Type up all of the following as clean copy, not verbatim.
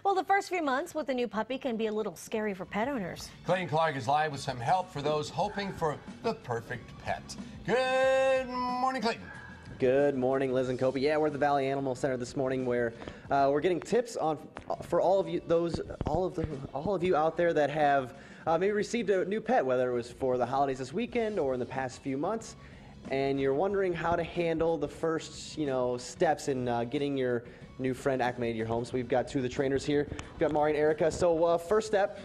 Well, the first few months with a new puppy can be a little scary for pet owners. Clayton Clark is live with some help for those hoping for the perfect pet. Good morning, Clayton. Good morning, Liz and Kobe. Yeah, we're at the Valley Animal Center this morning, where we're getting tips for all of you out there that have maybe received a new pet, whether it was for the holidays this weekend or in the past few months, and you're wondering how to handle the first, steps in getting your new friend acclimated to your home. So we've got two of the trainers here. We've got Mari and Erica. So first step,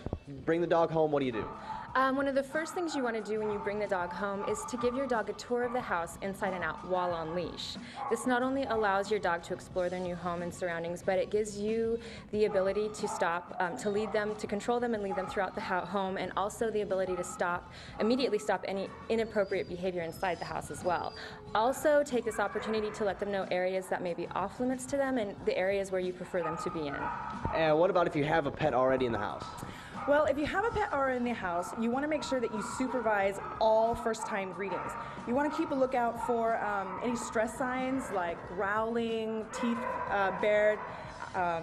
bring the dog home. What do you do? One of the first things you want to do when you bring the dog home is to give your dog a tour of the house inside and out while on leash. This not only allows your dog to explore their new home and surroundings, but it gives you the ability to stop, to lead them, to control them and lead them throughout the home, and also the ability to immediately stop any inappropriate behavior inside the house as well. Also take this opportunity to let them know areas that may be off limits to them and the areas where you prefer them to be in. And what about if you have a pet already in the house? Well, if you have a pet already in the house, you want to make sure that you supervise all first-time greetings. You want to keep a lookout for any stress signs like growling, teeth bared,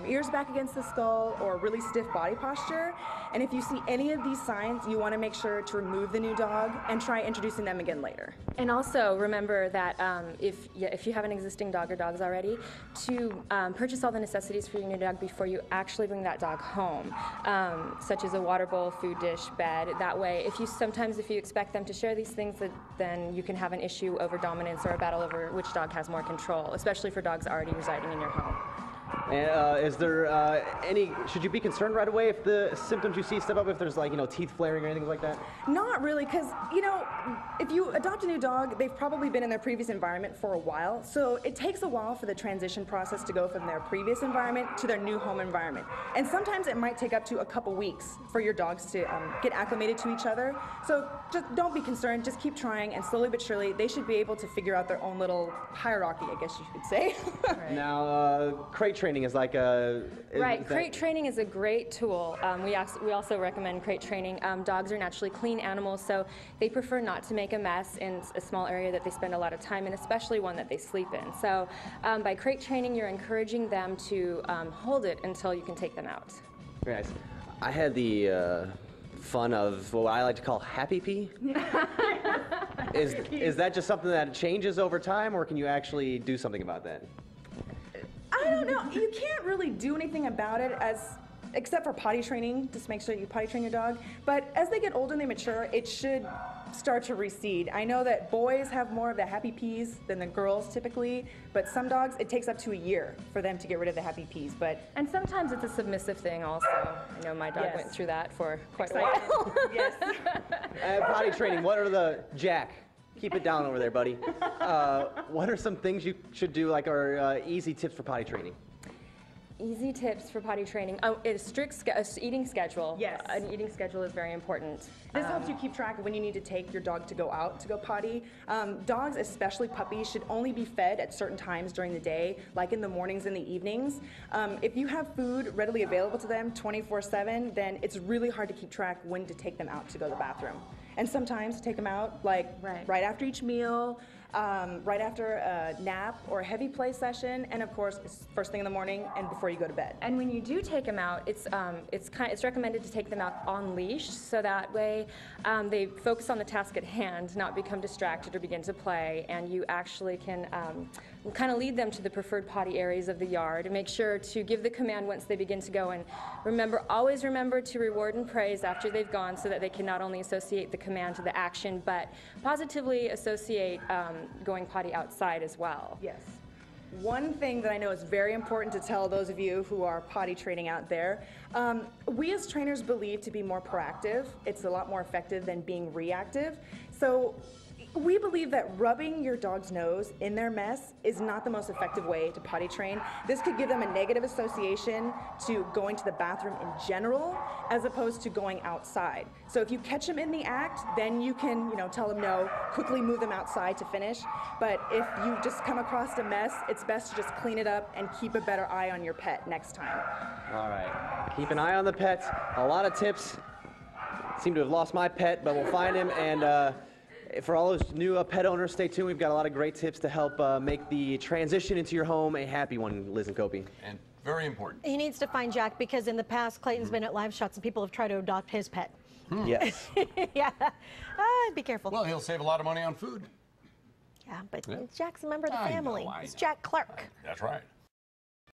ears back against the skull, or really stiff body posture. And if you see any of these signs, you want to make sure to remove the new dog and try introducing them again later. And also remember that if you have an existing dog or dogs already, to purchase all the necessities for your new dog before you actually bring that dog home, such as a water bowl, food dish, bed. That way, if you expect them to share these things, then you can have an issue over dominance or a battle over which dog has more control, especially for dogs already residing in your home. And is there should you be concerned right away if the symptoms you see step up, if there's teeth flaring or anything like that? Not really, because if you adopt a new dog, they've probably been in their previous environment for a while, so it takes a while for the transition process to go from their previous environment to their new home environment. And sometimes it might take up to a couple weeks for your dogs to get acclimated to each other. So just don't be concerned, just keep trying, and slowly but surely they should be able to figure out their own little hierarchy, I guess you could say. Right. Now, crate training is like a... Crate training is a great tool. We also recommend crate training. Dogs are naturally clean animals, so they prefer not to make a mess in a small area that they spend a lot of time in, especially one that they sleep in. So by crate training, you're encouraging them to hold it until you can take them out. Very nice. I had the fun of what I like to call happy pee. Is that just something that changes over time, or can you actually do something about that? I don't know. You can't really do anything about it except for potty training, just make sure you potty train your dog. But as they get older and they mature, it should start to recede. I know that boys have more of the happy peas than the girls typically, but some dogs, it takes up to a year for them to get rid of the happy peas. And sometimes it's a submissive thing also. I know my dog went through that for quite a Excited. while. Yes. Potty training, what are the... Jack, keep it down over there, buddy. What are some things you should do, or easy tips for potty training? Easy tips for potty training. A strict eating schedule. Yes. An eating schedule is very important. This helps you keep track of when you need to take your dog to go out to go potty. Dogs, especially puppies, should only be fed at certain times during the day, like in the mornings and the evenings. If you have food readily available to them 24/7, then it's really hard to keep track when to take them out to go to the bathroom. And sometimes take them out right after each meal, right after a nap or a heavy play session, and of course first thing in the morning and before you go to bed. And when you do take them out, it's recommended to take them out on leash, so that way they focus on the task at hand, not become distracted or begin to play, and you actually can kind of lead them to the preferred potty areas of the yard, and make sure to give the command once they begin to go. And always remember to reward and praise after they've gone, so that they can not only associate the command to the action, but positively associate going potty outside as well. Yes. One thing that I know is very important to tell those of you who are potty training out there, we as trainers believe to be more proactive. It's a lot more effective than being reactive. So we believe that rubbing your dog's nose in their mess is not the most effective way to potty train. This could give them a negative association to going to the bathroom in general, as opposed to going outside. So if you catch them in the act, then you can, tell them no, quickly move them outside to finish. But if you just come across a mess, it's best to just clean it up and keep a better eye on your pet next time. All right, keep an eye on the pets. A lot of tips. Seem to have lost my pet, but we'll find him. And for all those new pet owners, stay tuned. We've got a lot of great tips to help make the transition into your home a happy one, Liz and Kopi. And Very important. He needs to find Jack because in the past, Clayton's been at live shots and people have tried to adopt his pet. Yes. Yeah. Be careful. Well, he'll save a lot of money on food. Yeah, but Jack's a member of the I know, family. I It's know. Jack Clark. That's right.